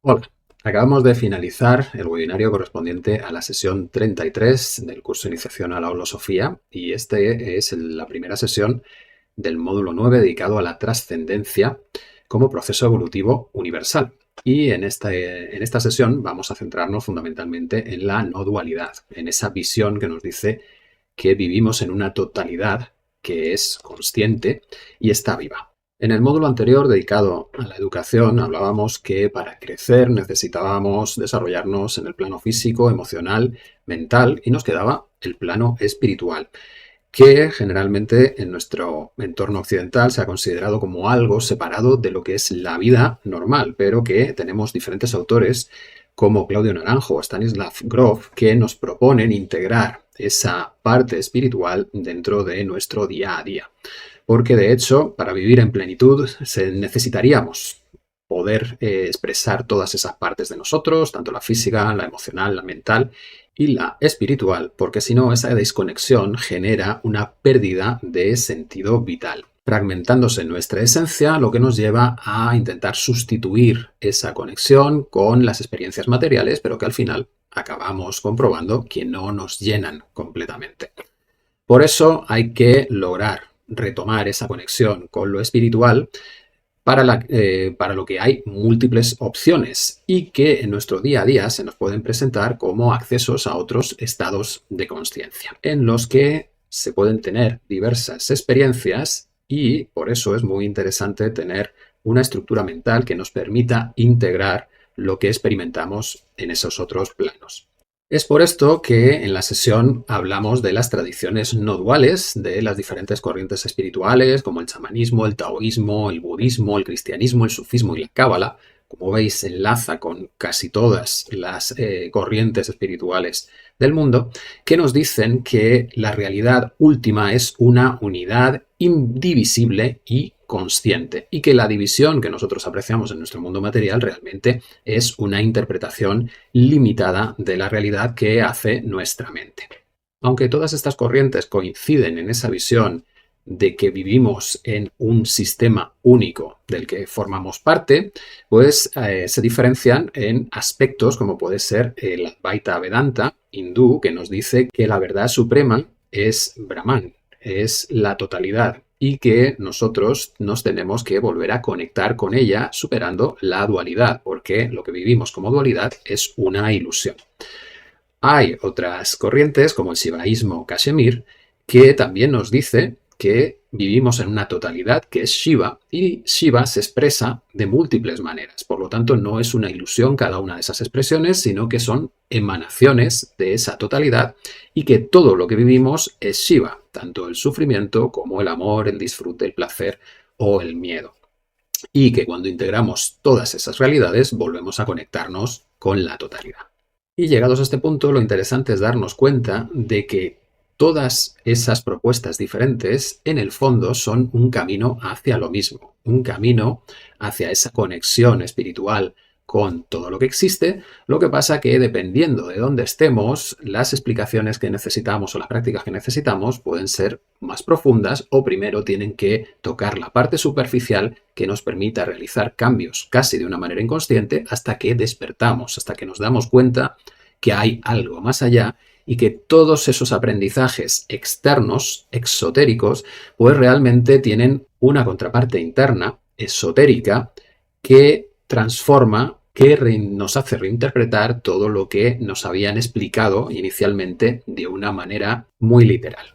Hola, acabamos de finalizar el webinario correspondiente a la sesión 33 del curso de Iniciación a la Holosofía y este es la primera sesión del módulo 9 dedicado a la trascendencia como proceso evolutivo universal. Y en esta sesión vamos a centrarnos fundamentalmente en la no dualidad, en esa visión que nos dice que vivimos en una totalidad que es consciente y está viva. En el módulo anterior dedicado a la educación hablábamos que para crecer necesitábamos desarrollarnos en el plano físico, emocional, mental y nos quedaba el plano espiritual, que generalmente en nuestro entorno occidental se ha considerado como algo separado de lo que es la vida normal, pero que tenemos diferentes autores como Claudio Naranjo o Stanislav Grof que nos proponen integrar esa parte espiritual dentro de nuestro día a día. Porque de hecho, para vivir en plenitud necesitaríamos poder expresar todas esas partes de nosotros, tanto la física, la emocional, la mental y la espiritual, porque si no, esa desconexión genera una pérdida de sentido vital, fragmentándose nuestra esencia, lo que nos lleva a intentar sustituir esa conexión con las experiencias materiales, pero que al final acabamos comprobando que no nos llenan completamente. Por eso hay que lograr retomar esa conexión con lo espiritual para lo que hay múltiples opciones y que en nuestro día a día se nos pueden presentar como accesos a otros estados de conciencia, en los que se pueden tener diversas experiencias y por eso es muy interesante tener una estructura mental que nos permita integrar lo que experimentamos en esos otros planos. Es por esto que en la sesión hablamos de las tradiciones no duales, de las diferentes corrientes espirituales, como el chamanismo, el taoísmo, el budismo, el cristianismo, el sufismo y la cábala. Como veis, enlaza con casi todas las corrientes espirituales del mundo, que nos dicen que la realidad última es una unidad indivisible y consciente, y que la división que nosotros apreciamos en nuestro mundo material realmente es una interpretación limitada de la realidad que hace nuestra mente. Aunque todas estas corrientes coinciden en esa visión de que vivimos en un sistema único del que formamos parte, pues se diferencian en aspectos como puede ser el Advaita Vedanta hindú, que nos dice que la verdad suprema es Brahman, es la totalidad, y que nosotros nos tenemos que volver a conectar con ella superando la dualidad, porque lo que vivimos como dualidad es una ilusión. Hay otras corrientes, como el shivaísmo Kashmir, que también nos dice que vivimos en una totalidad que es Shiva, y Shiva se expresa de múltiples maneras. Por lo tanto, no es una ilusión cada una de esas expresiones, sino que son emanaciones de esa totalidad y que todo lo que vivimos es Shiva, tanto el sufrimiento como el amor, el disfrute, el placer o el miedo. Y que cuando integramos todas esas realidades volvemos a conectarnos con la totalidad. Y llegados a este punto, lo interesante es darnos cuenta de que todas esas propuestas diferentes, en el fondo, son un camino hacia lo mismo, un camino hacia esa conexión espiritual con todo lo que existe. Lo que pasa que dependiendo de dónde estemos, las explicaciones que necesitamos o las prácticas que necesitamos pueden ser más profundas o primero tienen que tocar la parte superficial que nos permita realizar cambios casi de una manera inconsciente hasta que despertamos, hasta que nos damos cuenta que hay algo más allá y que todos esos aprendizajes externos, exotéricos, pues realmente tienen una contraparte interna, esotérica, que transforma, que nos hace reinterpretar todo lo que nos habían explicado inicialmente de una manera muy literal.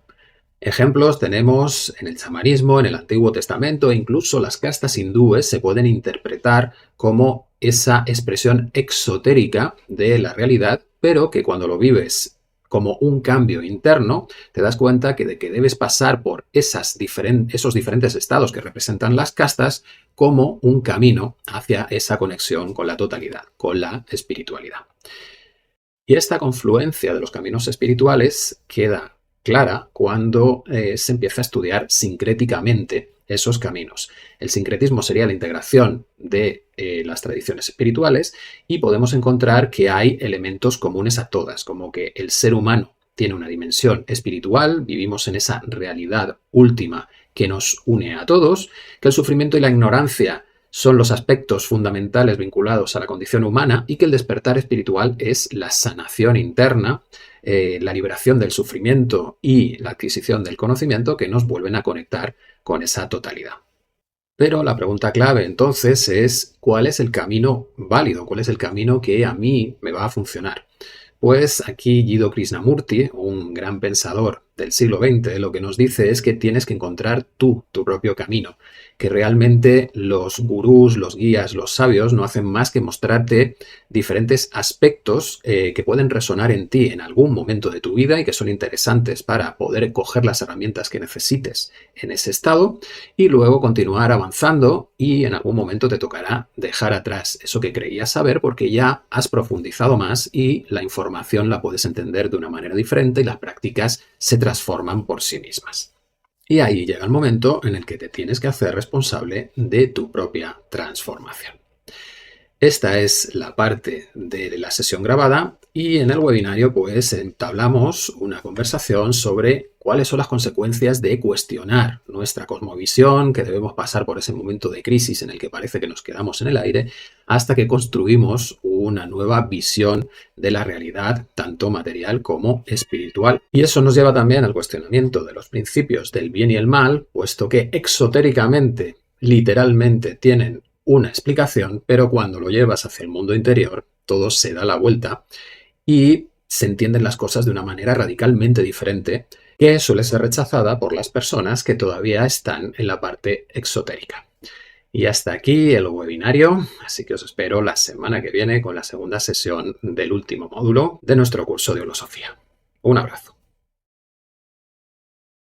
Ejemplos tenemos en el chamanismo, en el Antiguo Testamento, e incluso las castas hindúes se pueden interpretar como esa expresión exotérica de la realidad, pero que cuando lo vives como un cambio interno, te das cuenta que debes pasar por esos diferentes estados que representan las castas como un camino hacia esa conexión con la totalidad, con la espiritualidad. Y esta confluencia de los caminos espirituales queda clara cuando se empieza a estudiar sincréticamente esos caminos. El sincretismo sería la integración de las tradiciones espirituales y podemos encontrar que hay elementos comunes a todas, como que el ser humano tiene una dimensión espiritual, vivimos en esa realidad última que nos une a todos, que el sufrimiento y la ignorancia son los aspectos fundamentales vinculados a la condición humana y que el despertar espiritual es la sanación interna, la liberación del sufrimiento y la adquisición del conocimiento que nos vuelven a conectar con esa totalidad. Pero la pregunta clave entonces es ¿cuál es el camino válido? ¿Cuál es el camino que a mí me va a funcionar? Pues aquí Jiddu Krishnamurti, un gran pensador del siglo XX, lo que nos dice es que tienes que encontrar tú tu propio camino, que realmente los gurús, los guías, los sabios no hacen más que mostrarte diferentes aspectos que pueden resonar en ti en algún momento de tu vida y que son interesantes para poder coger las herramientas que necesites en ese estado y luego continuar avanzando y en algún momento te tocará dejar atrás eso que creías saber porque ya has profundizado más y la información la puedes entender de una manera diferente y las prácticas se transforman por sí mismas. Y ahí llega el momento en el que te tienes que hacer responsable de tu propia transformación. Esta es la parte de la sesión grabada y en el webinario pues entablamos una conversación sobre cuáles son las consecuencias de cuestionar nuestra cosmovisión, que debemos pasar por ese momento de crisis en el que parece que nos quedamos en el aire, hasta que construimos una nueva visión de la realidad, tanto material como espiritual. Y eso nos lleva también al cuestionamiento de los principios del bien y el mal, puesto que exotéricamente, literalmente, tienen una explicación, pero cuando lo llevas hacia el mundo interior, todo se da la vuelta y se entienden las cosas de una manera radicalmente diferente que suele ser rechazada por las personas que todavía están en la parte exotérica. Y hasta aquí el webinario, así que os espero la semana que viene con la segunda sesión del último módulo de nuestro curso de Holosofía. Un abrazo.